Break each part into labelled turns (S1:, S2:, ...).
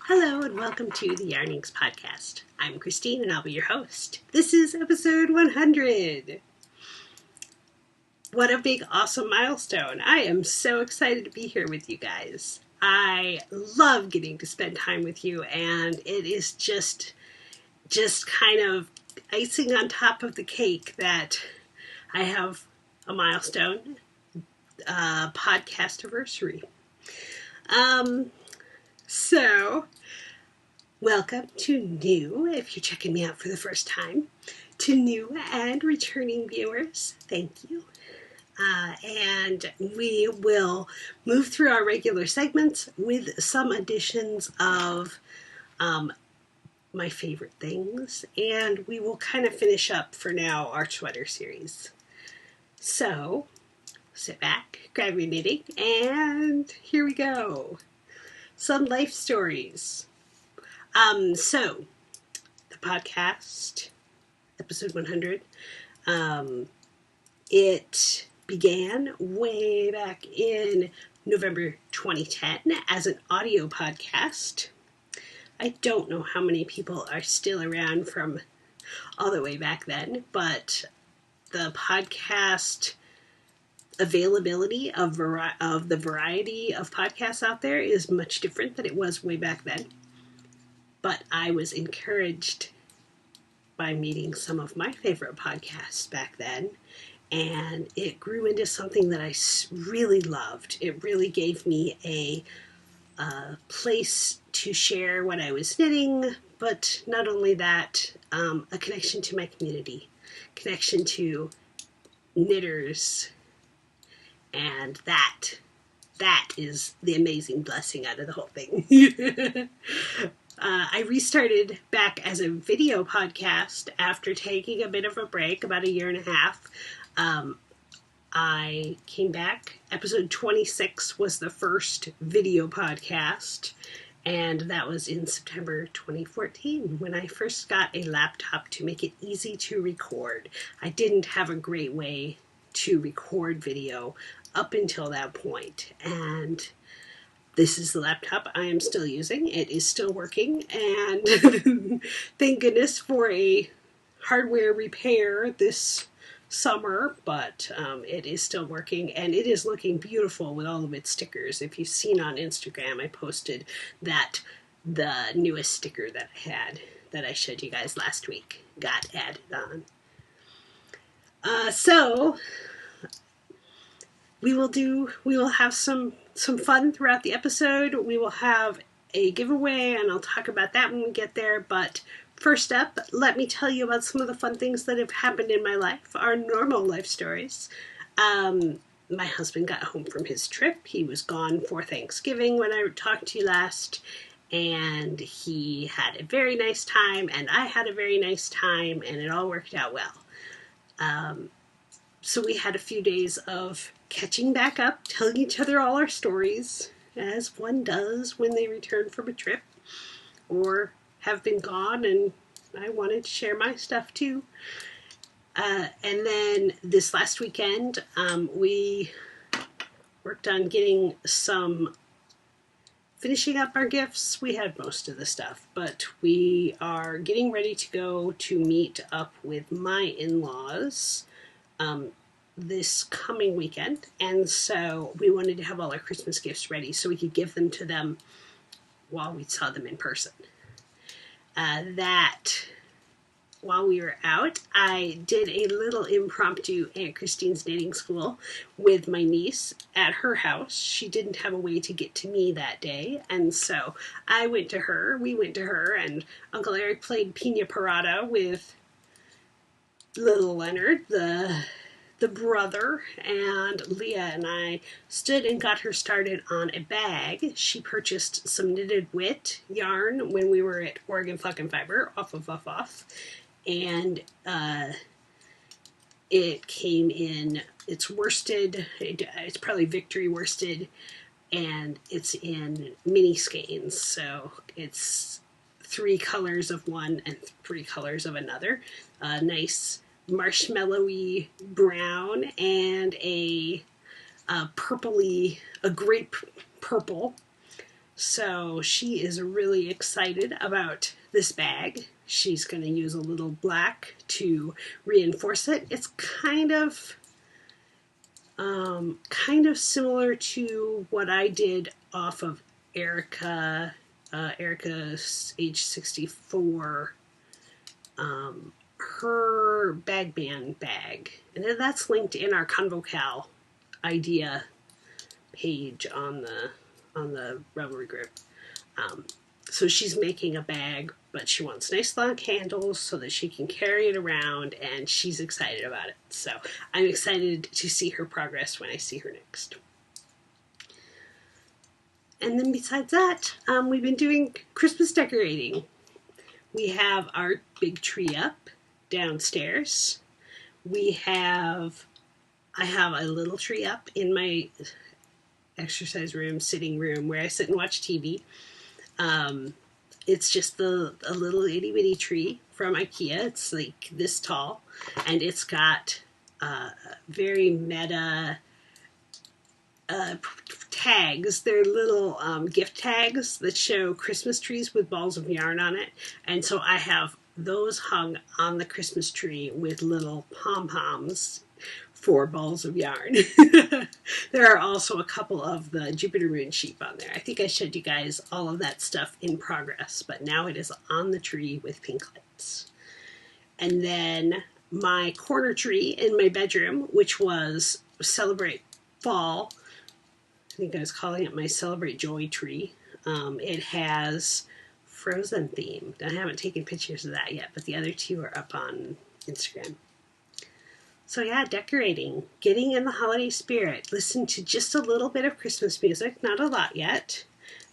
S1: Hello and welcome to the Yarnings podcast. I'm Christine and I'll be your host. This is episode 100. What a big, awesome milestone. I am so excited to be here with you guys. I love getting to spend time with you, and it is just kind of icing on top of the cake that I have a milestone podcast anniversary. So welcome to new, if you're checking me out for the first time, to new and returning viewers. Thank you. And we will move through our regular segments with some additions of my favorite things, and we will kind of finish up for now our sweater series. So sit back, grab your knitting, and here we go. Some life stories. So the podcast, episode 100, it began way back in November 2010 as an audio podcast. I don't know how many people are still around from all the way back then, but the podcast availability of the variety of podcasts out there is much different than it was way back then. But I was encouraged by meeting some of my favorite podcasts back then, and it grew into something that I really loved. It really gave me a place to share what I was knitting, but not only that, a connection to my community, connection to knitters, and that is the amazing blessing out of the whole thing. I restarted back as a video podcast after taking a bit of a break, about a year and a half. I came back. Episode 26 was the first video podcast, and that was in September 2014 when I first got a laptop to make it easy to record. I didn't have a great way to record video up until that point, and this is the laptop I am still using. It is still working, and thank goodness for a hardware repair this summer, but it is still working, and it is looking beautiful with all of its stickers. If you've seen on Instagram, I posted that the newest sticker that I had, that I showed you guys last week, got added on. So we will have some fun throughout the episode. We will have a giveaway, and I'll talk about that when we get there. But first up, let me tell you about some of the fun things that have happened in my life, our normal life stories. My husband got home from his trip. He was gone for Thanksgiving when I talked to you last, and he had a very nice time, and I had a very nice time, and it all worked out well. So we had a few days of catching back up, telling each other all our stories, as one does when they return from a trip or have been gone, and I wanted to share my stuff too. And then this last weekend, we worked on finishing up our gifts. We had most of the stuff, but we are getting ready to go to meet up with my in-laws this coming weekend, and so we wanted to have all our Christmas gifts ready so we could give them to them while we saw them in person. While we were out, I did a little impromptu Aunt Christine's knitting school with my niece at her house. She didn't have a way to get to me that day, and so we went to her, and Uncle Eric played Pina Parada with little Leonard, the brother, and Leah and I stood and got her started on a bag. She purchased some knitted wit yarn when we were at Oregon Flock and Fiber, off, and it came in, it's worsted, it's probably Victory worsted, and it's in mini skeins, so it's 3 colors of one and 3 colors of another. Nice marshmallowy brown and a grape purple So she is really excited about this bag. She's going to use a little black to reinforce it. It's kind of similar to what I did off of Erica's age 64, her bag band bag. And then that's linked in our ConvoCal idea page on the Revelry group. So she's making a bag, but she wants nice long handles so that she can carry it around, and she's excited about it. So I'm excited to see her progress when I see her next. And then besides that, we've been doing Christmas decorating. We have our big tree up downstairs. I have a little tree up in my exercise room, sitting room, where I sit and watch TV. It's just a little itty bitty tree from IKEA. It's like this tall, and it's got very meta tags. They're little gift tags that show Christmas trees with balls of yarn on it, and so I have those hung on the Christmas tree with little pom-poms for balls of yarn. There are also a couple of the Jupiter Moon sheep on there. I think I showed you guys all of that stuff in progress, but now it is on the tree with pink lights. And then my corner tree in my bedroom, which was Celebrate Fall, I think I was calling it my Celebrate Joy tree. It has Frozen theme. I haven't taken pictures of that yet, but the other two are up on Instagram. So yeah, decorating, getting in the holiday spirit. Listen to just a little bit of Christmas music, not a lot yet.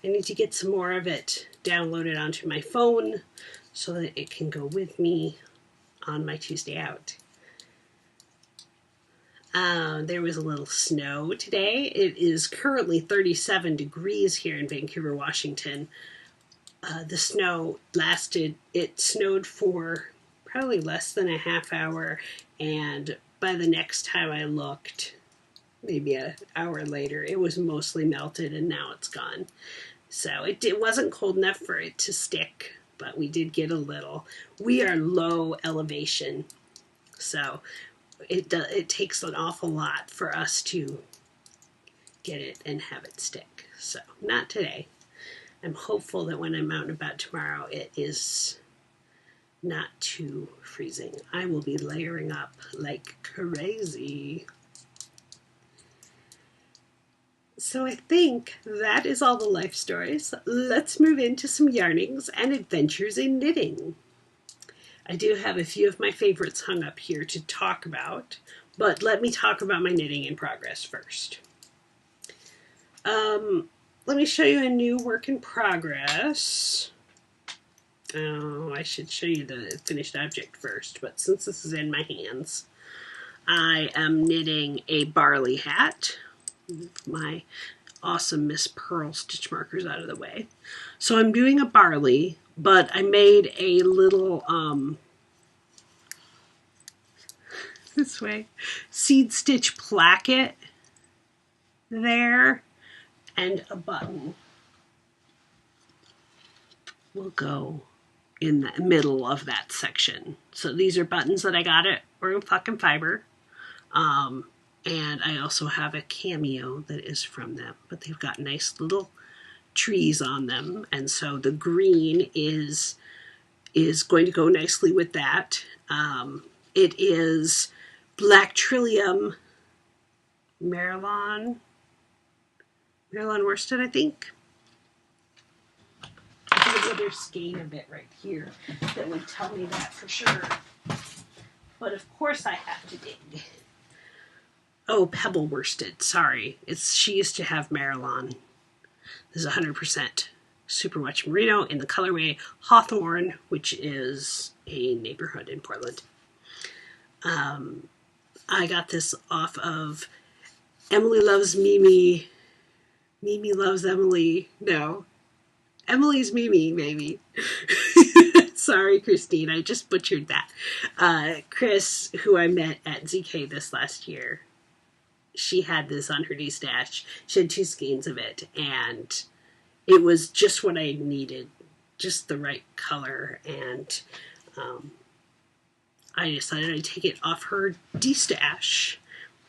S1: I need to get some more of it downloaded onto my phone so that it can go with me on my Tuesday out. There was a little snow today. It is currently 37 degrees here in Vancouver, Washington. The snow it snowed for probably less than a half hour, and by the next time I looked, maybe an hour later, it was mostly melted, and now it's gone. So it wasn't cold enough for it to stick, but we did get a little. We are low elevation, so it takes an awful lot for us to get it and have it stick. So not today. I'm hopeful that when I'm out and about tomorrow, it is not too freezing. I will be layering up like crazy. So I think that is all the life stories. Let's move into some yarnings and adventures in knitting. I do have a few of my favorites hung up here to talk about, but let me talk about my knitting in progress first. Let me show you a new work in progress. Oh, I should show you the finished object first, but since this is in my hands, I am knitting a barley hat. My awesome Miss Pearl stitch markers out of the way. So I'm doing a barley, but I made a little this way seed stitch placket there, and a button will go in the middle of that section. So these are buttons that I got at Royal Fucking Fiber. And I also have a cameo that is from them, but they've got nice little trees on them, and so the green is going to go nicely with that. It is Black Trillium Marilyn worsted, I think. There's another skein of it right here that would tell me that for sure. But of course I have to dig. Oh, Pebble worsted. Sorry. She used to have Marilyn. This is 100% superwash merino in the colorway Hawthorne, which is a neighborhood in Portland. I got this off of Emily Loves Mimi. Mimi Loves Emily. No. Emily's Mimi, maybe. Sorry, Christine. I just butchered that. Chris, who I met at ZK this last year, she had this on her D-stash. She had 2 skeins of it, and it was just what I needed, just the right color, and I decided I'd take it off her D-stash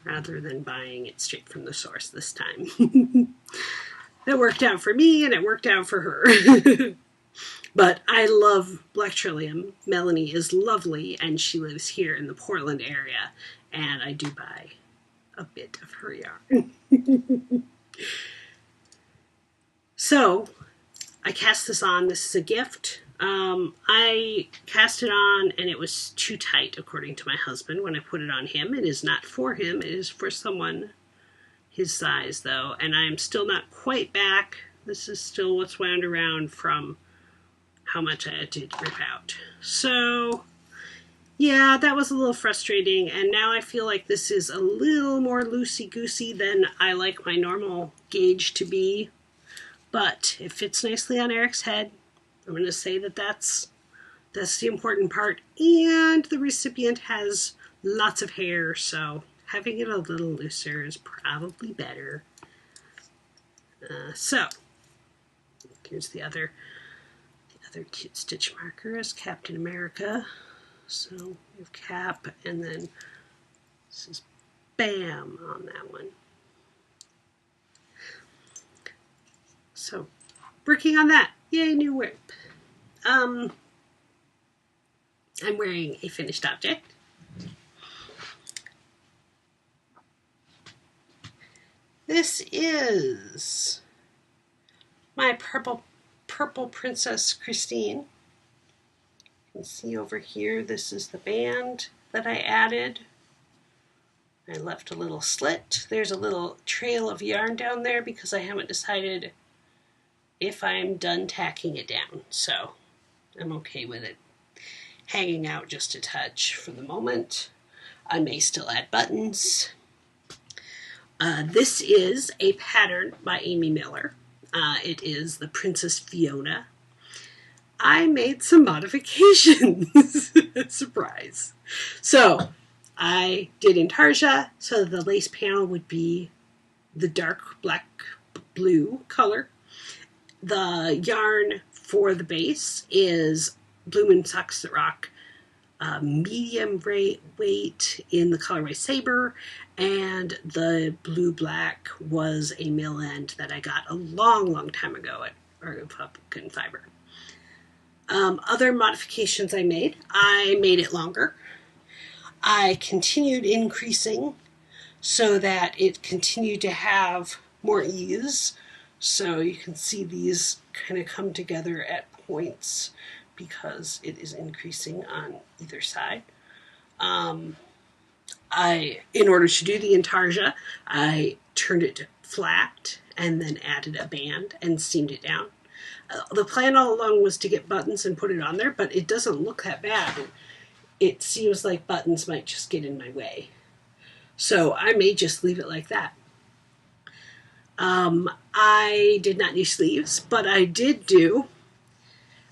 S1: rather than buying it straight from the source this time. That worked out for me, and it worked out for her. But I love Black Trillium. Melanie is lovely, and she lives here in the Portland area, and I do buy a bit of her yarn. So, I cast this on. This is a gift. I cast it on, and it was too tight, according to my husband, when I put it on him. It is not for him. It is for someone his size, though, and I'm still not quite back. This is still what's wound around from how much I did rip out. So, yeah, that was a little frustrating, and now I feel like this is a little more loosey-goosey than I like my normal gauge to be. But it fits nicely on Eric's head. I'm going to say that that's the important part. And the recipient has lots of hair, so having it a little looser is probably better. So, here's the other cute stitch marker is Captain America. So we have Cap, and then this is Bam on that one. So, working on that. Yay, new whip. I'm wearing a finished object. This is my purple Princess Christine. You can see over here, this is the band that I added. I left a little slit. There's a little trail of yarn down there because I haven't decided if I'm done tacking it down, so I'm okay with it hanging out just a touch for the moment. I may still add buttons. This is a pattern by Amy Miller. It is the Princess Fiona. I made some modifications. Surprise. So I did intarsia so the lace panel would be the dark black blue color. The yarn for the base is Bloomin' Socks That Rock, medium weight in the colorway Saber, and the blue-black was a mill end that I got a long time ago at Oregon Pumpkin Fiber. Other modifications I made it longer. I continued increasing so that it continued to have more ease. So you can see these kind of come together at points because it is increasing on either side. In order to do the intarsia, I turned it flat and then added a band and seamed it down. The plan all along was to get buttons and put it on there, but it doesn't look that bad. It seems like buttons might just get in my way. So I may just leave it like that. I did not do sleeves, but I did do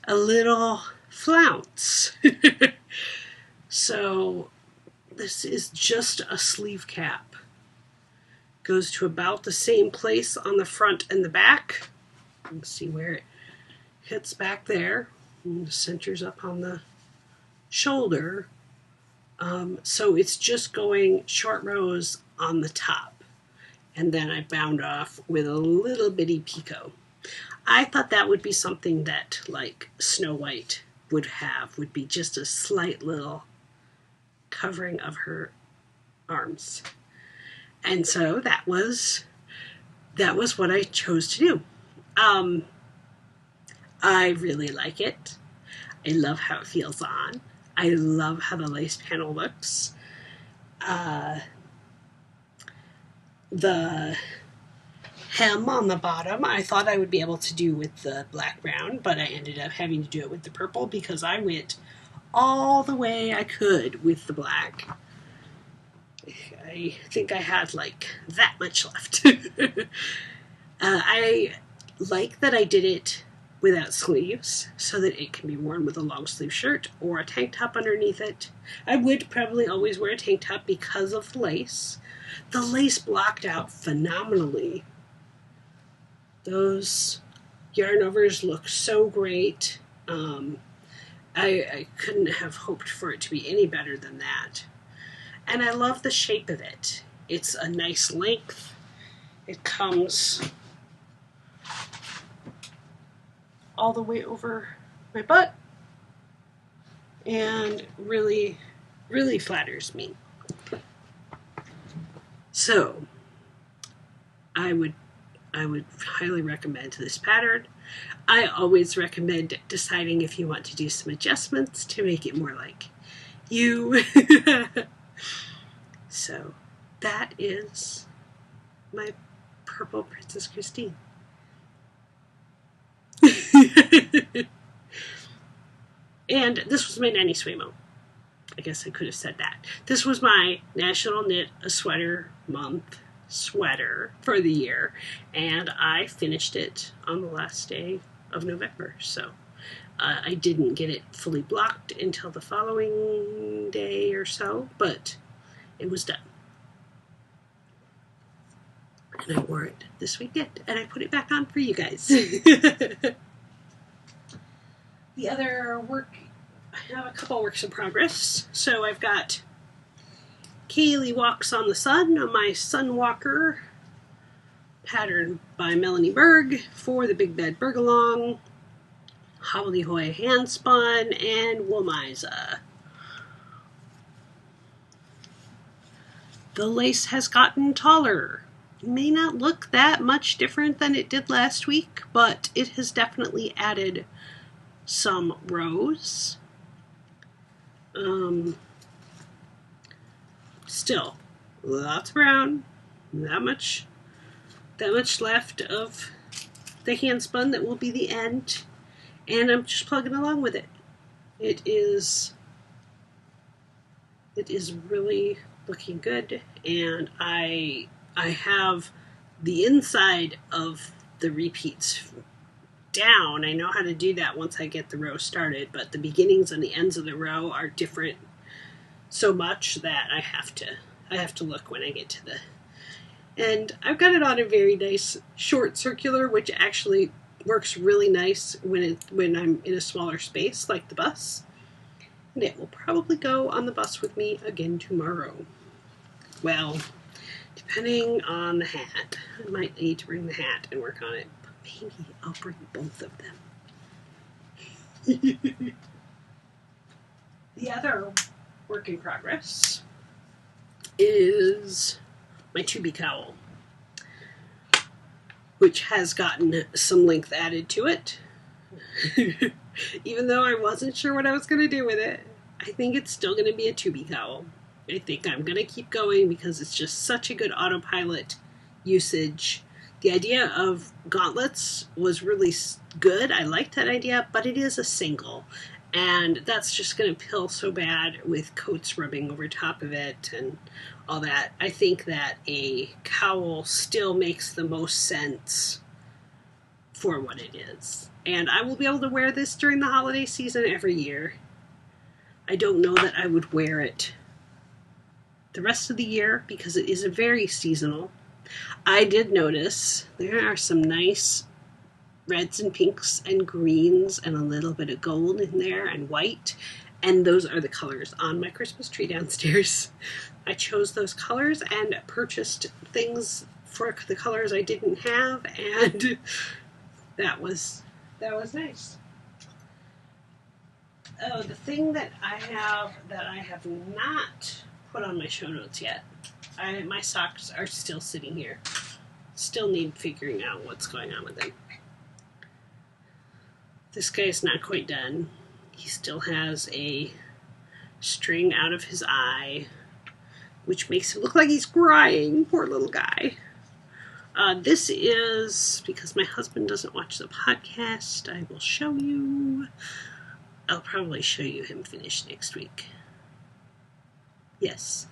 S1: a little flounce. So this is just a sleeve cap. Goes to about the same place on the front and the back. You can see where it hits back there. And centers up on the shoulder. So it's just going short rows on the top. And then I bound off with a little bitty picot. I thought that would be something that, like, Snow White would have, would be just a slight little covering of her arms. And so that was what I chose to do. I really like it. I love how it feels on. I love how the lace panel looks. The hem on the bottom, I thought I would be able to do with the black brown, but I ended up having to do it with the purple because I went all the way I could with the black. I think I had like that much left. I like that I did it without sleeves so that it can be worn with a long sleeve shirt or a tank top underneath it. I would probably always wear a tank top because of the lace. The lace blocked out phenomenally those yarn overs look so great. I couldn't have hoped for it to be any better than that. And I love the shape of it. It's a nice length. It comes all the way over my butt and really, really flatters me. So I would highly recommend this pattern. I always recommend deciding if you want to do some adjustments to make it more like you. So that is my purple Princess Christine. And this was my Nanny Swaymo. I guess I could have said that. This was my National Knit a Sweater Month sweater for the year, and I finished it on the last day of November. So I didn't get it fully blocked until the following day or so, but it was done. And I wore it this weekend, and I put it back on for you guys. The other work, I have a couple works in progress. So I've got Kaylee Walks on the Sun on my Sunwalker pattern by Melanie Berg for the Big Bed Bergalong, Hobbledehoy Handspun, and Woolmiza. The lace has gotten taller. It may not look that much different than it did last week, but it has definitely added some rows. Still, lots of brown, that much left of the handspun that will be the end, and I'm just plugging along with it. It is really looking good, and I have the inside of the repeats down. I know how to do that once I get the row started, but the beginnings and the ends of the row are different so much that I have to look when I get to the end. I've got it on a very nice short circular, which actually works really nice when I'm in a smaller space like the bus. And it will probably go on the bus with me again tomorrow. Well, depending on the hat. I might need to bring the hat and work on it, but maybe I'll bring both of them. The other work in progress is my Tubi cowl, which has gotten some length added to it. Even though I wasn't sure what I was going to do with it, I think it's still going to be a Tubi cowl. I think I'm going to keep going because it's just such a good autopilot usage. The idea of gauntlets was really good. I liked that idea, but it is a single. And that's just going to pill so bad with coats rubbing over top of it and all that. I think that a cowl still makes the most sense for what it is. And I will be able to wear this during the holiday season every year. I don't know that I would wear it the rest of the year because it is very seasonal. I did notice there are some nice reds and pinks and greens and a little bit of gold in there and white, and those are the colors on my Christmas tree downstairs. I chose those colors and purchased things for the colors I didn't have, and that was nice. Oh, the thing that I have not put on my show notes yet. My socks are still sitting here. Still need figuring out what's going on with them. This guy's not quite done. He still has a string out of his eye, which makes it look like he's crying. Poor little guy. This is, because my husband doesn't watch the podcast, I will show you. I'll probably show you him finished next week. Yes.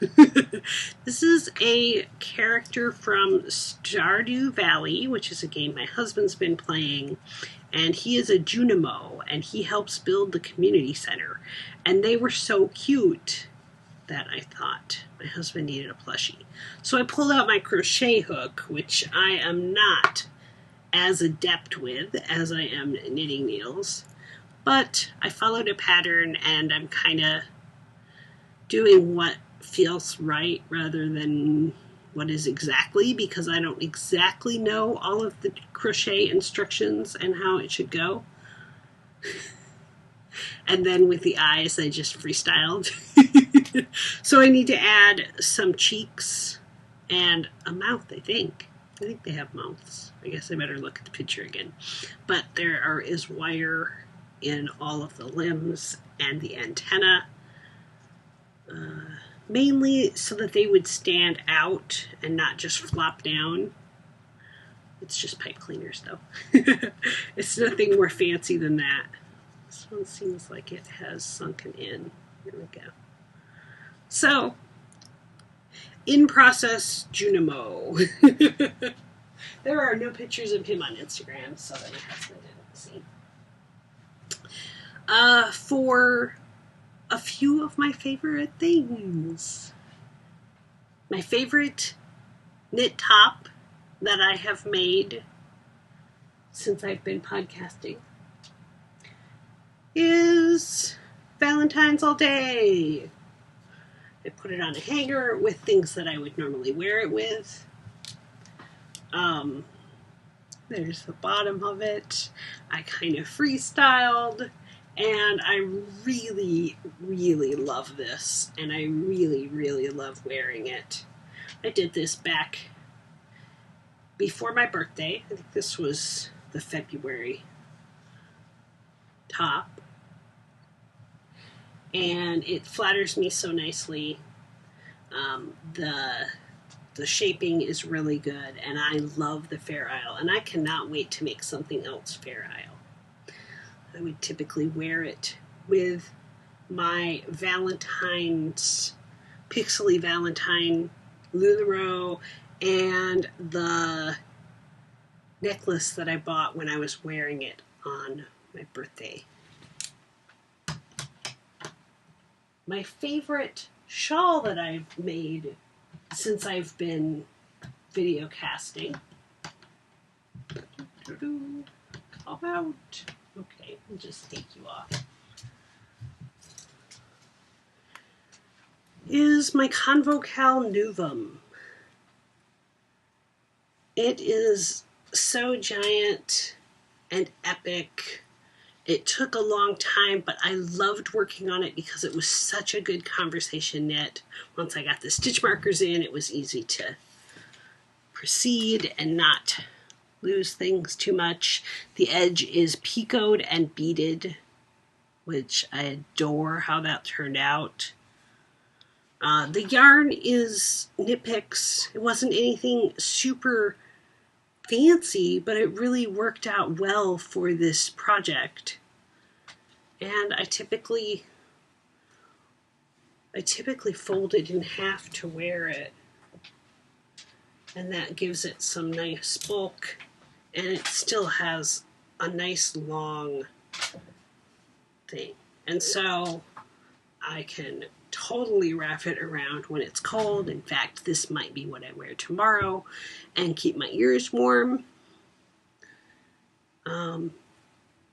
S1: This is a character from Stardew Valley, which is a game my husband's been playing. And he is a Junimo, and he helps build the community center. And they were so cute that I thought my husband needed a plushie. So I pulled out my crochet hook, which I am not as adept with as I am knitting needles, but I followed a pattern and I'm kind of doing what feels right rather than what is exactly, because I don't exactly know all of the crochet instructions and how it should go. And then with the eyes, I just freestyled. So I need to add some cheeks and a mouth, I think. I think they have mouths. I guess I better look at the picture again. But is wire in all of the limbs and the antenna. Mainly so that they would stand out and not just flop down. It's just pipe cleaners, though. It's nothing more fancy than that. This one seems like it has sunken in. Here we go. So, in process, Junimo. There are no pictures of him on Instagram, so that my husband didn't see. For a few of my favorite things. My favorite knit top that I have made since I've been podcasting is Valentine's All Day. I put it on a hanger with things that I would normally wear it with. There's the bottom of it. I kind of freestyled, and I really, really love this, and I really, really love wearing it. I did this back before my birthday. I think this was the February top. And it flatters me so nicely. The shaping is really good, and I love the Fair Isle, and I cannot wait to make something else Fair Isle. I would typically wear it with my Valentine's, Pixely Valentine LuLaRoe, and the necklace that I bought when I was wearing it on my birthday. My favorite shawl that I've made since I've been video casting. Come out. Okay, I'll just take you off. Is my Convocal Novum. It is so giant and epic. It took a long time, but I loved working on it because it was such a good conversation knit. Once I got the stitch markers in, it was easy to proceed and not lose things too much. The edge is picoed and beaded, which I adore how that turned out. The yarn is Knit Picks. It wasn't anything super fancy, but it really worked out well for this project. And I typically fold it in half to wear it, and that gives it some nice bulk, and it still has a nice long thing. And so I can totally wrap it around when it's cold. In fact, this might be what I wear tomorrow and keep my ears warm.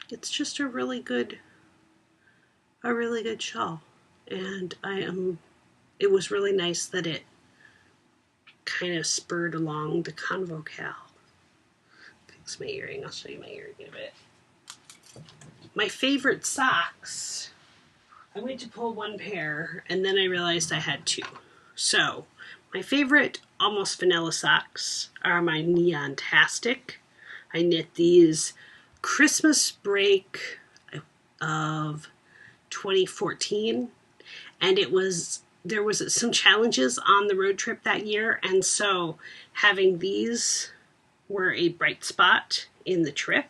S1: It's just a really good shawl, and it was really nice that it kind of spurred along the Convocal. Fix my earring. I'll show you my earring in a bit. My favorite socks. I went to pull one pair, and then I realized I had two. So, my favorite almost vanilla socks are my Neon-tastic. I knit these Christmas break of 2014, and there was some challenges on the road trip that year, and so having these were a bright spot in the trip.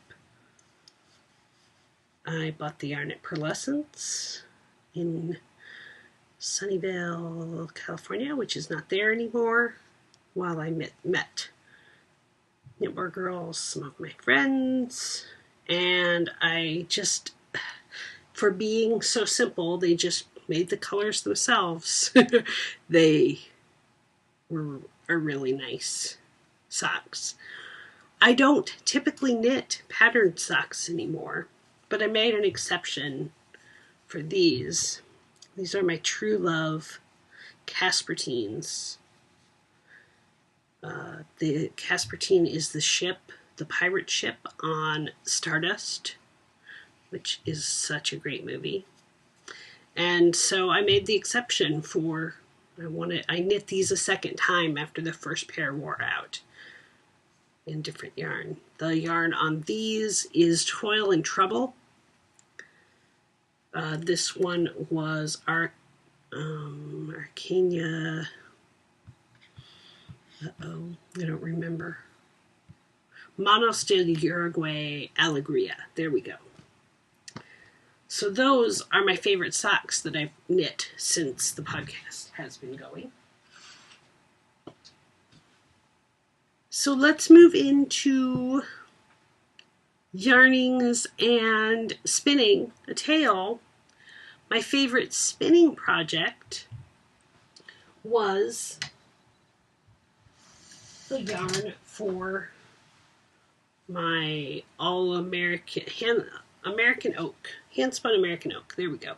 S1: I bought the yarn at Pearlescence in Sunnyvale, California, which is not there anymore, while I met Knitwear Girls, some of my friends, and I just, for being so simple, they just made the colors themselves. They are really nice socks. I don't typically knit patterned socks anymore, but I made an exception for these. These are my True Love Caspertines. The Caspertine is the ship, the pirate ship on Stardust, which is such a great movie. And so I made the exception for, I knit these a second time after the first pair wore out in different yarn. The yarn on these is Toil and Trouble. This one was Arcania. I don't remember. Manos de Uruguay Alegria. There we go. So those are my favorite socks that I've knit since the podcast has been going. So let's move into yarnings and spinning a tale. My favorite spinning project was the yarn for my all-American American Oak, hand-spun American Oak. There we go.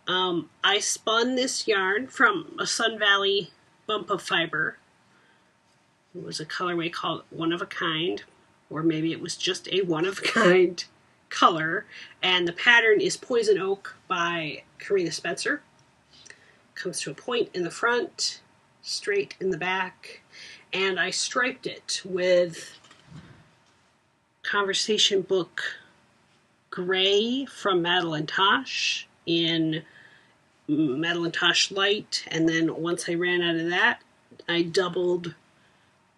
S1: I spun this yarn from a Sun Valley bump of fiber. It was a colorway called One of a Kind, or maybe it was just a one of a kind color. And the pattern is Poison Oak by Karina Spencer. Comes to a point in the front, straight in the back, and I striped it with Conversation Book Gray from Madeline Tosh in Madeline Tosh Light, and then once I ran out of that, I doubled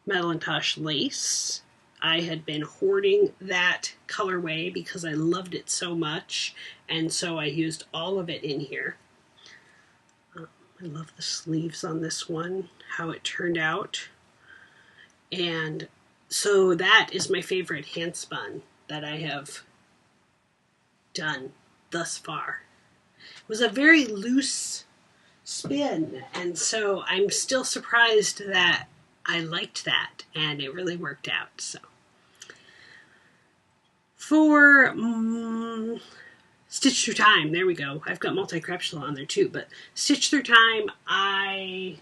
S1: Madeline Tosh Lace. I had been hoarding that colorway because I loved it so much, and so I used all of it in here. I love the sleeves on this one, how it turned out. And so that is my favorite hand spun that I have done thus far. It was a very loose spin, and so I'm still surprised that I liked that, and it really worked out. So for Stitch Through Time, there we go. I've got multi-capsule on there too, but Stitch Through Time, I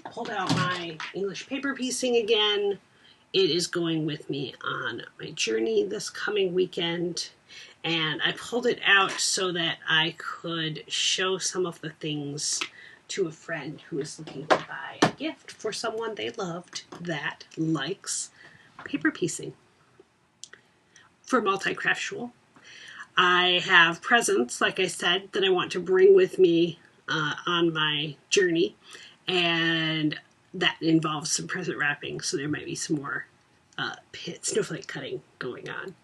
S1: pulled out my English paper piecing again. It is going with me on my journey this coming weekend, and I pulled it out so that I could show some of the things to a friend who is looking to buy a gift for someone they loved that likes paper piecing. For Multicraftual, I have presents, like I said, that I want to bring with me on my journey, and that involves some present wrapping, so there might be some more snowflake cutting going on.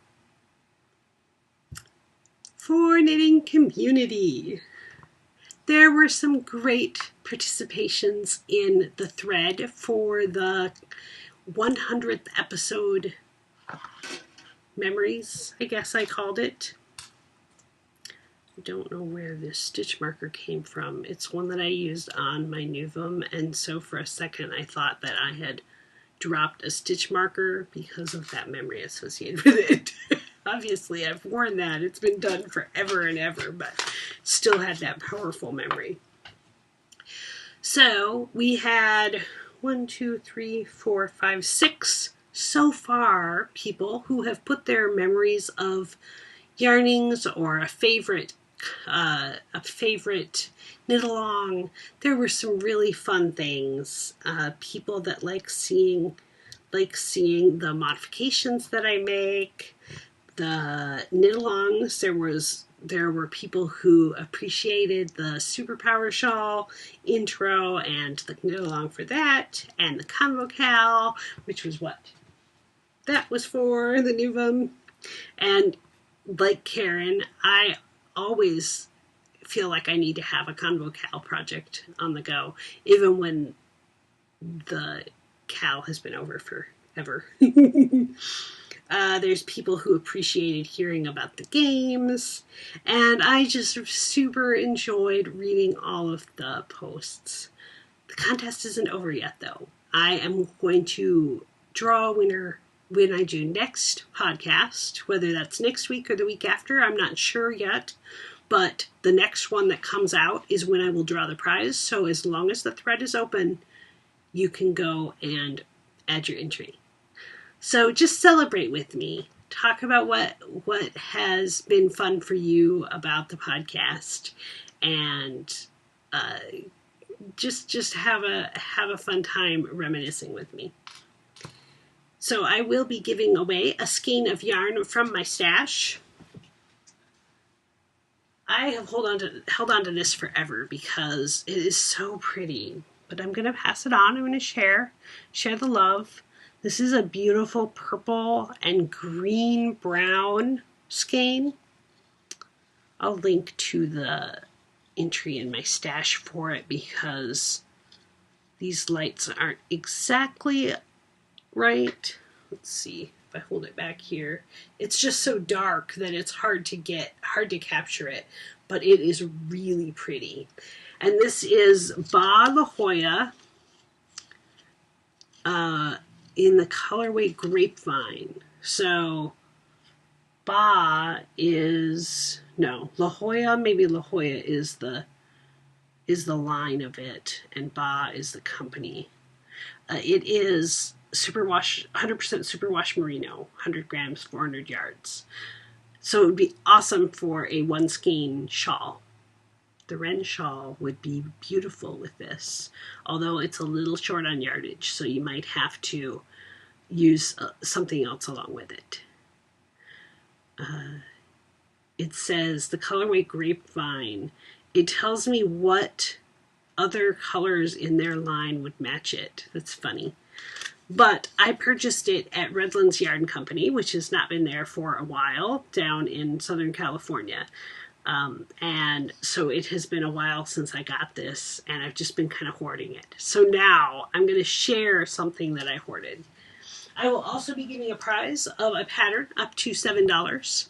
S1: For Knitting Community, there were some great participations in the thread for the 100th episode memories, I guess I called it. I don't know where this stitch marker came from. It's one that I used on my Novum, and so for a second I thought that I had dropped a stitch marker because of that memory associated with it. Obviously, I've worn that. It's been done forever and ever, but still had that powerful memory. So we had 6 so far people who have put their memories of yarnings or a favorite knit along. There were some really fun things. People that like seeing the modifications that I make, the knit alongs. There were people who appreciated the Superpower Shawl intro and the knit along for that, and the Convocal, which was what that was for, the Novum. And like Karen, I always feel like I need to have a Convocal project on the go, even when the Cal has been over forever. There's people who appreciated hearing about the games, and I just super enjoyed reading all of the posts. The contest isn't over yet, though. I am going to draw a winner when I do next podcast, whether that's next week or the week after, I'm not sure yet. But the next one that comes out is when I will draw the prize. So as long as the thread is open, you can go and add your entry. So just celebrate with me. Talk about what has been fun for you about the podcast, and just have a fun time reminiscing with me. So I will be giving away a skein of yarn from my stash. I have held on to this forever because it is so pretty. But I'm going to pass it on. I'm going to share the love. This is a beautiful purple and green brown skein. I'll link to the entry in my stash for it because these lights aren't exactly right. Let's see if I hold it back here. It's just so dark that it's hard to capture it, but it is really pretty. And this is Ba La Jolla in the colorway Grapevine. So La Jolla, maybe La Jolla is the line of it, and Ba is the company. It is 100% superwash merino, 100 grams, 400 yards. So it would be awesome for a one skein shawl. The Wren shawl would be beautiful with this, although it's a little short on yardage, so you might have to use something else along with it. It says the colorway Grapevine. It tells me what other colors in their line would match it. That's funny. But I purchased it at Redlands Yarn Company, which has not been there for a while, down in Southern California. And so it has been a while since I got this, and I've just been kind of hoarding it. So now I'm going to share something that I hoarded. I will also be giving a prize of a pattern up to $7.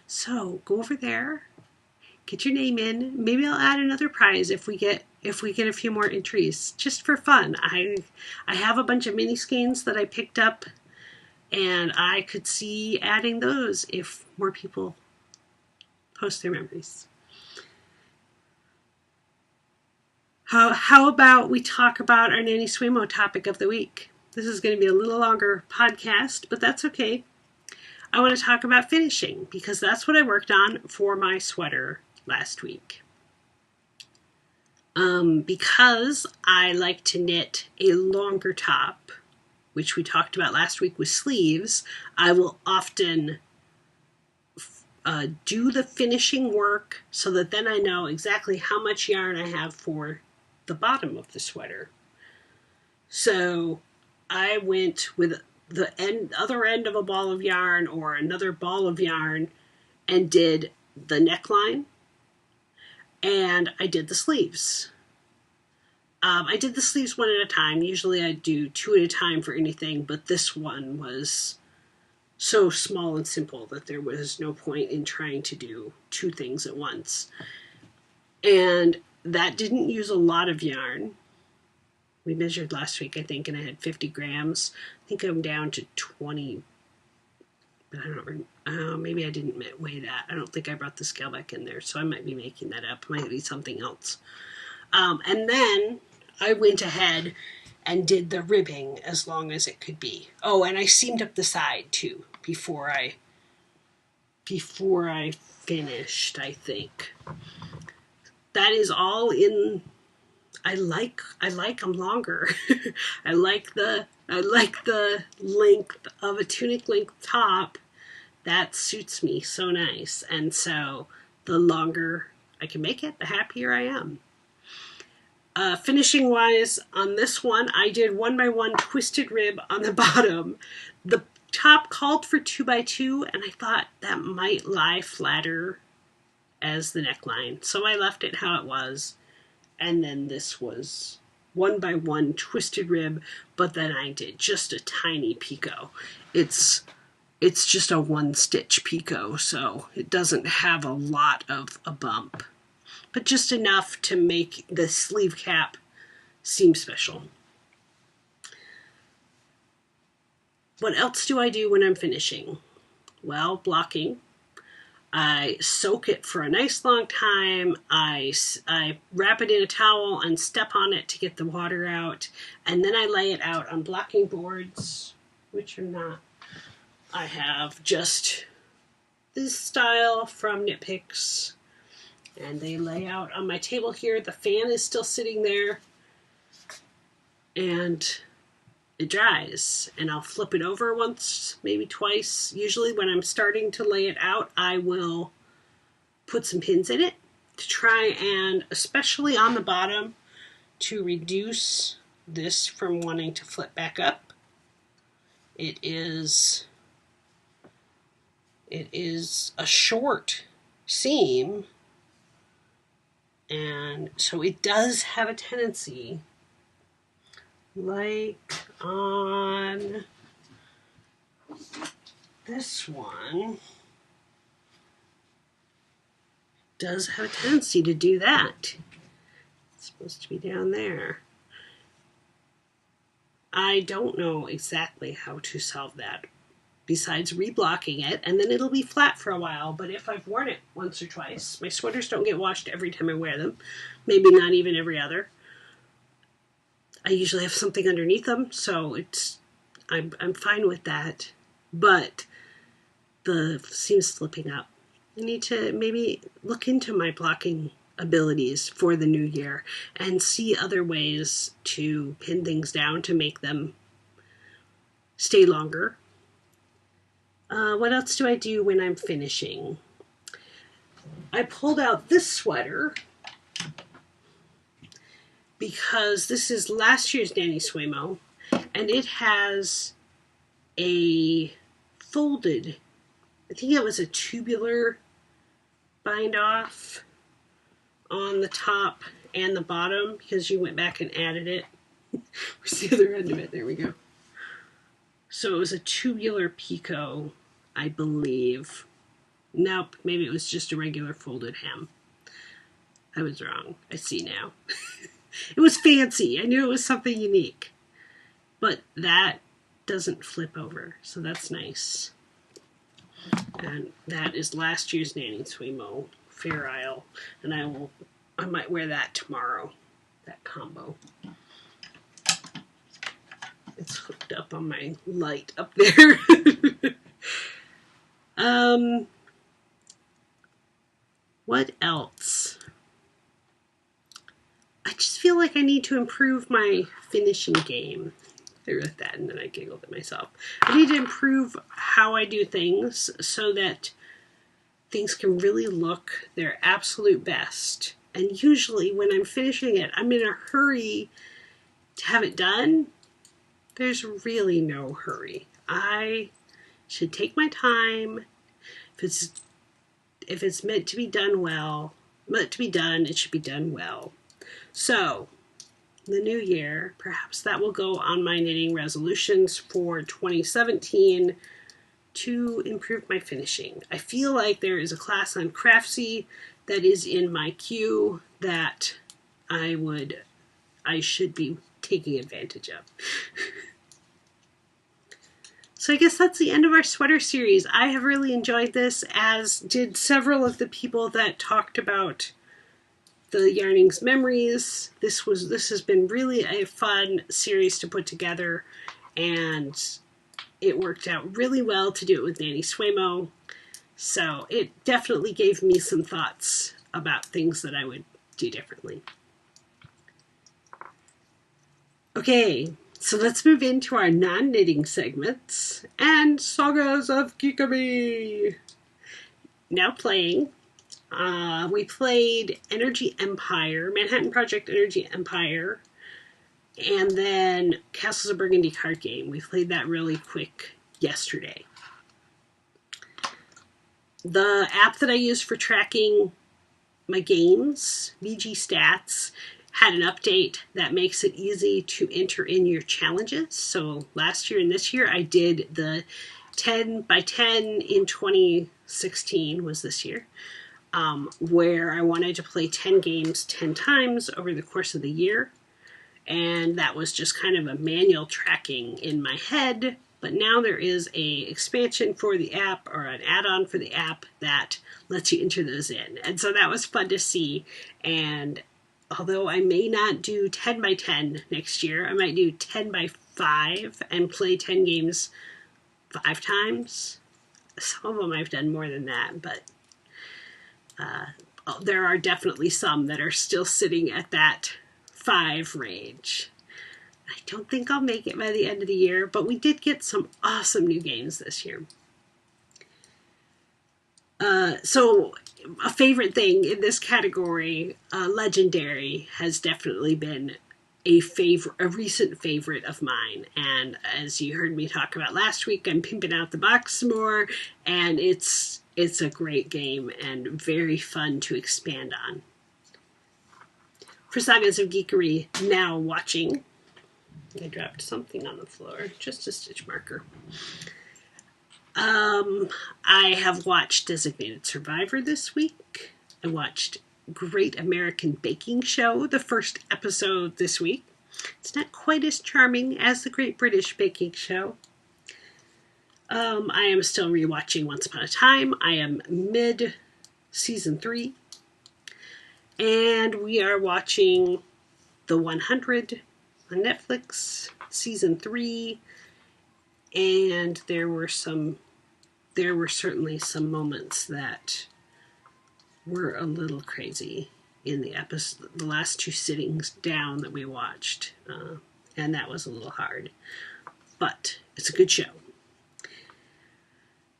S1: So go over there, get your name in. Maybe I'll add another prize if we get a few more entries, just for fun. I have a bunch of mini skeins that I picked up, and I could see adding those if more people post their memories. How about we talk about our Nanny Swimo topic of the week? This is going to be a little longer podcast, but that's okay. I want to talk about finishing because that's what I worked on for my sweater last week. Because I like to knit a longer top, which we talked about last week with sleeves, I will often do the finishing work so that then I know exactly how much yarn I have for the bottom of the sweater. So I went with the other end of a ball of yarn or another ball of yarn and did the neckline, and I did the sleeves. I did the sleeves one at a time. Usually I do two at a time for anything, but this one was so small and simple that there was no point in trying to do two things at once. And that didn't use a lot of yarn. We measured last week, I think, and I had 50 grams. I think I'm down to 20, but I don't remember. Maybe I didn't weigh that. I don't think I brought the scale back in there, so I might be making that up. It might be something else. And then I went ahead and did the ribbing as long as it could be. Oh, and I seamed up the side too before I finished, I think. That is all in. I like them longer. I like the length of a tunic length top. That suits me so nice. And so the longer I can make it, the happier I am. Finishing wise on this one, I did 1x1 twisted rib on the bottom. The top called for 2x2, and I thought that might lie flatter as the neckline. So I left it how it was. And then this was 1x1 twisted rib, but then I did just a tiny picot. It's just a one stitch picot, so it doesn't have a lot of a bump, but just enough to make the sleeve cap seem special. What else do I do when I'm finishing? Well, blocking. I soak it for a nice long time. I wrap it in a towel and step on it to get the water out. And then I lay it out on blocking boards, which are not. I have just this style from Knit Picks. And they lay out on my table here. The fan is still sitting there. And it dries. And I'll flip it over once, maybe twice. Usually when I'm starting to lay it out, I will put some pins in it to try and, especially on the bottom, to reduce this from wanting to flip back up. It is a short seam, and so it does have a tendency, like on this one, does have a tendency to do that. It's supposed to be down there. I don't know exactly how to solve that, besides reblocking it, and then it'll be flat for a while. But if I've worn it once or twice, my sweaters don't get washed every time I wear them, maybe not even every other. I usually have something underneath them, so I'm fine with that. But the seam's slipping up. I need to maybe look into my blocking abilities for the new year and see other ways to pin things down to make them stay longer. What else do I do when I'm finishing? I pulled out this sweater because this is last year's Danny Swaymo, and it has a folded, I think it was a tubular bind off on the top and the bottom because you went back and added it. Where's the other end of it? There we go. So it was a tubular picot, I believe. Nope, maybe it was just a regular folded hem. I was wrong. I see now. It was fancy. I knew it was something unique. But that doesn't flip over, so that's nice. And that is last year's Nanny Swaymo Fair Isle, and I might wear that tomorrow, that combo. It's hooked up on my light up there. What else? I just feel like I need to improve my finishing game. I wrote that and then I giggled at myself. I need to improve how I do things so that things can really look their absolute best. And usually when I'm finishing it, I'm in a hurry to have it done. There's really no hurry. I should take my time. If it's meant to be done well, meant to be done, it should be done well. So, the new year, perhaps that will go on my knitting resolutions for 2017 to improve my finishing. I feel like there is a class on Craftsy that is in my queue that I should be taking advantage of. So I guess that's the end of our sweater series. I have really enjoyed this, as did several of the people that talked about the Yarnings memories. This has been really a fun series to put together, and it worked out really well to do it with Nanny Swaymo. So it definitely gave me some thoughts about things that I would do differently. Okay, so let's move into our non-knitting segments and Sagas of Kikami. Now playing. We played Energy Empire, Manhattan Project Energy Empire, and then Castles of Burgundy card game. We played that really quick yesterday. The app that I use for tracking my games, VG Stats, had an update that makes it easy to enter in your challenges. So last year and this year I did the 10 by 10 in 2016 was this year. Where I wanted to play 10 games 10 times over the course of the year. And that was just kind of a manual tracking in my head but now there is a expansion for the app, or an add-on for the app, that lets you enter those in. And so that was fun to see. And although I may not do 10 by 10 next year, I might do 10 by 5 and play 10 games 5 times. Some of them I've done more than that, but there are definitely some that are still sitting at that 5 range. I don't think I'll make it by the end of the year, but we did get some awesome new games this year. So a favorite thing in this category, Legendary, has definitely been a recent favorite of mine. And as you heard me talk about last week, I'm pimping out the box more, and it's a great game and very fun to expand on. For Sagas of Geekery, now watching. I dropped something on the floor, just a stitch marker. I have watched Designated Survivor this week. I watched Great American Baking Show, the first episode this week. It's not quite as charming as the Great British Baking Show. I am still rewatching Once Upon a Time. I am mid-season 3. And we are watching The 100 on Netflix, season 3. And there were certainly some moments that were a little crazy in the episode, the last 2 sittings down that we watched, and that was a little hard, but it's a good show.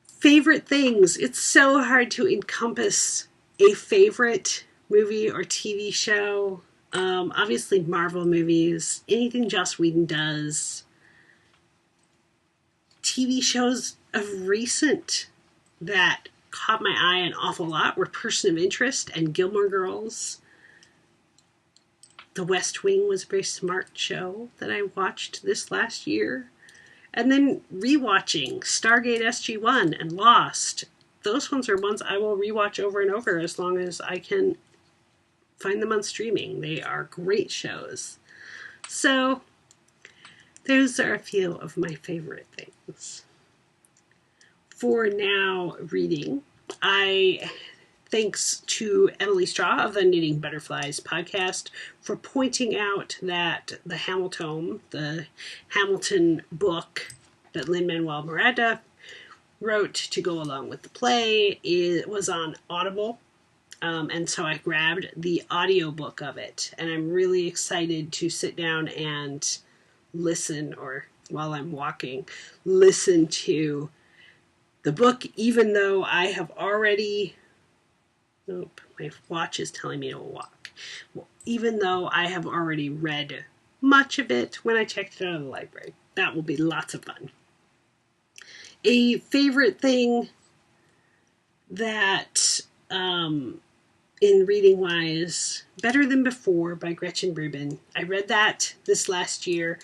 S1: Favorite things. It's so hard to encompass a favorite movie or TV show. Obviously Marvel movies, anything Joss Whedon does. TV shows of recent that caught my eye an awful lot were Person of Interest and Gilmore Girls. The West Wing was a very smart show that I watched this last year. And then rewatching Stargate SG-1 and Lost. Those ones are ones I will rewatch over and over as long as I can find them on streaming. They are great shows. So those are a few of my favorite things. For now, reading, thanks to Emily Straw of the Knitting Butterflies podcast for pointing out that the Hamilton book that Lin-Manuel Miranda wrote to go along with the play, it was on Audible. And so I grabbed the audiobook of it, and I'm really excited to sit down and listen, or while I'm walking, listen to the book, even though I have already, my watch is telling me to walk. Well, even though I have already read much of it when I checked it out of the library. That will be lots of fun. A favorite thing that, in reading wise, Better Than Before by Gretchen Rubin. I read that this last year.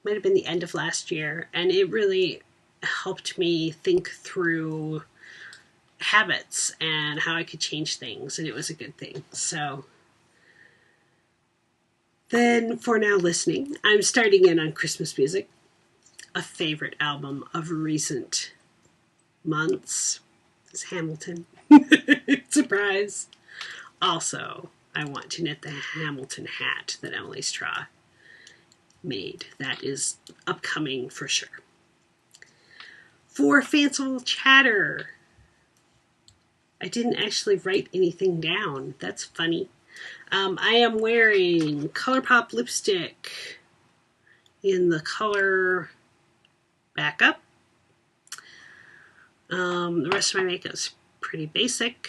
S1: Might have been the end of last year, and it really helped me think through habits and how I could change things, and it was a good thing. So then for now listening, I'm starting in on Christmas music, a favorite album of recent months is Hamilton. Surprise. Also, I want to knit the Hamilton hat that Emily Straw made. That is upcoming for sure. For Fanciful Chatter, I didn't actually write anything down. That's funny. I am wearing ColourPop lipstick in the color Backup. The rest of my makeup's pretty basic.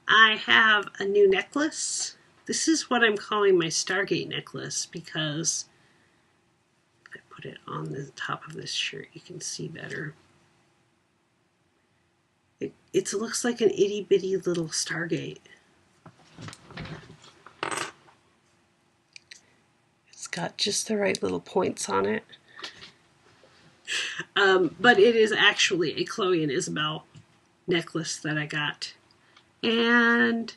S1: I have a new necklace. This is what I'm calling my Stargate necklace because if I put it on the top of this shirt, you can see better. It looks like an itty bitty little Stargate. It's got just the right little points on it. But it is actually a Chloe and Isabel necklace that I got. And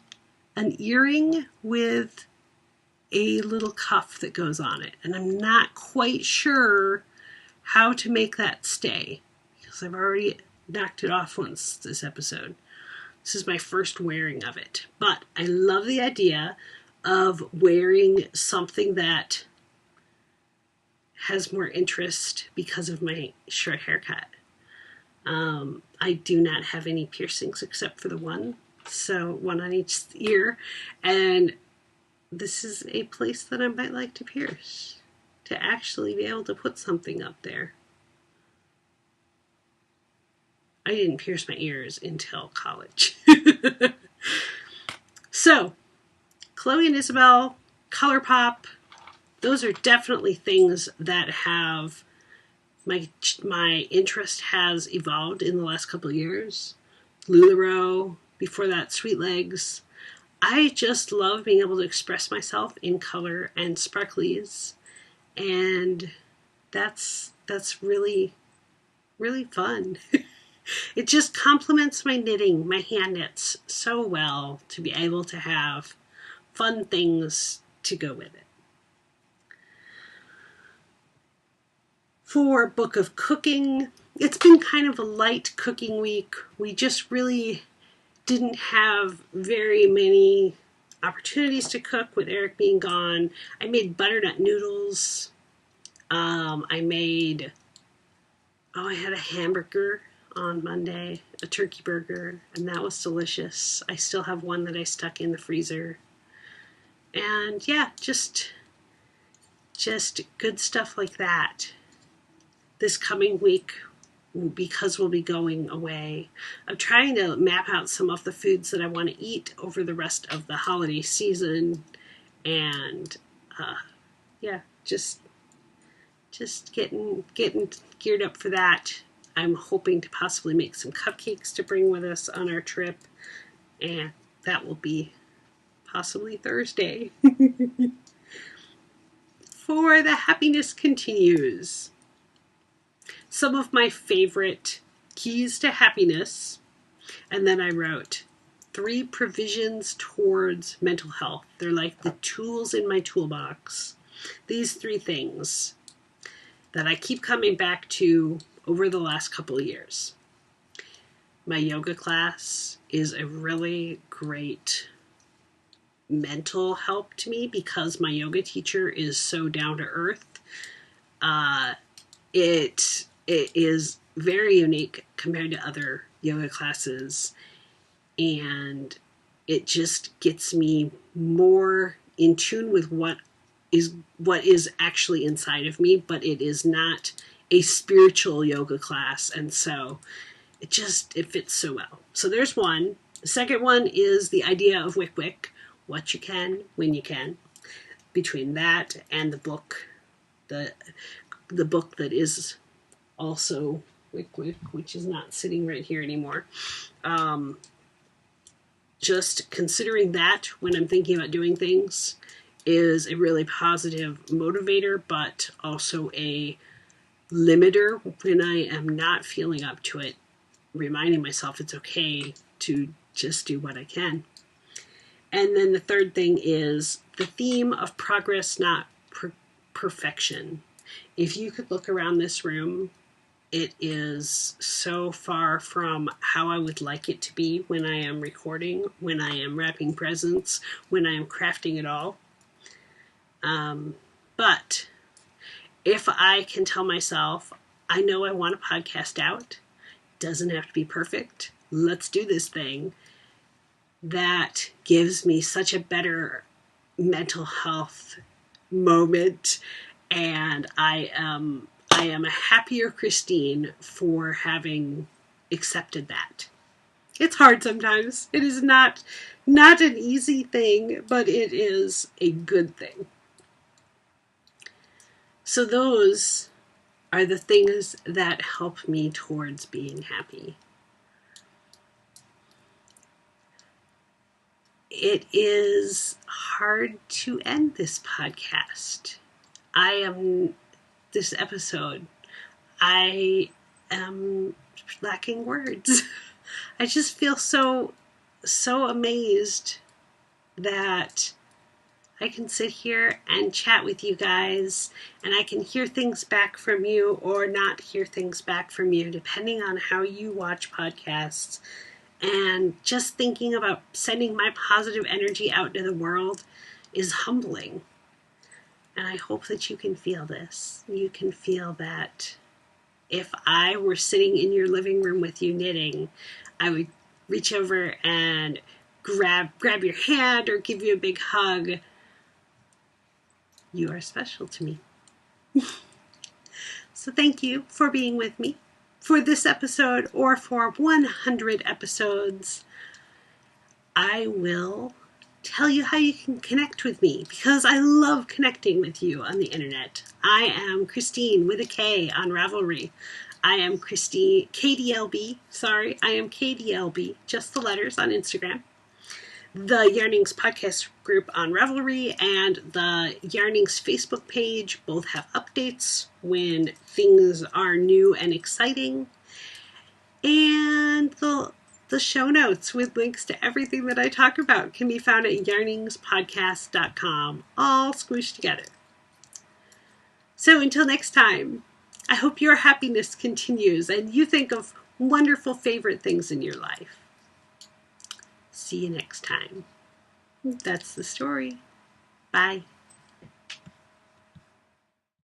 S1: an earring with a little cuff that goes on it. And I'm not quite sure how to make that stay, because I've already knocked it off once this episode. This is my first wearing of it. But I love the idea of wearing something that has more interest because of my short haircut. I do not have any piercings except for the one. So one on each ear. And this is a place that I might like to pierce. To actually be able to put something up there. I didn't pierce my ears until college. So, Chloe and Isabel, ColourPop, those are definitely things that have my interest has evolved in the last couple of years. LuLaRoe, before that Sweet Legs. I just love being able to express myself in color and sparklies, and that's really, really fun. It just complements my knitting, my hand knits so well to be able to have fun things to go with it. For Book of Cooking, it's been kind of a light cooking week. We just really didn't have very many opportunities to cook with Eric being gone. I made butternut noodles. I had a hamburger on Monday, a turkey burger, and that was delicious. I still have one that I stuck in the freezer. And yeah, just good stuff like that. This coming week, because we'll be going away, I'm trying to map out some of the foods that I want to eat over the rest of the holiday season. And just getting geared up for that. I'm hoping to possibly make some cupcakes to bring with us on our trip, and that will be possibly Thursday. For the Happiness Continues, some of my favorite keys to happiness, and then I wrote 3 provisions towards mental health. They're like the tools in my toolbox. These 3 things that I keep coming back to over the last couple of years. My yoga class is a really great mental help to me because my yoga teacher is so down to earth. It is very unique compared to other yoga classes, and it just gets me more in tune with what is actually inside of me, but it is not a spiritual yoga class, and so it fits so well. So there's one. The second one is the idea of Wick Wick, what you can, when you can. Between that and the book, the book that is also Wick Wick, which is not sitting right here anymore. Just considering that when I'm thinking about doing things is a really positive motivator, but also a limiter when I am not feeling up to it, reminding myself it's okay to just do what I can. And then the third thing is the theme of progress, not perfection. If you could look around this room, it is so far from how I would like it to be when I am recording, when I am wrapping presents, when I am crafting it all. But if I can tell myself, I know I want a podcast out, doesn't have to be perfect, let's do this thing, that gives me such a better mental health moment, and I am a happier Christine for having accepted that. It's hard sometimes. It is not an easy thing, but it is a good thing. So those are the things that help me towards being happy. It is hard to end this podcast. This episode, I am lacking words. I just feel so amazed that I can sit here and chat with you guys, and I can hear things back from you or not hear things back from you, depending on how you watch podcasts. And just thinking about sending my positive energy out into the world is humbling. And I hope that you can feel this. You can feel that if I were sitting in your living room with you knitting, I would reach over and grab your hand or give you a big hug. You are special to me. So thank you for being with me for this episode or for 100 episodes. I will tell you how you can connect with me because I love connecting with you on the internet. I am Christine with a K on Ravelry. I am Christine, KDLB, I am KDLB, just the letters on Instagram. The Yarnings podcast group on Ravelry and the Yarnings Facebook page both have updates when things are new and exciting. And the show notes with links to everything that I talk about can be found at yarningspodcast.com, all squished together. So until next time, I hope your happiness continues and you think of wonderful favorite things in your life. See you next time. That's the story. Bye.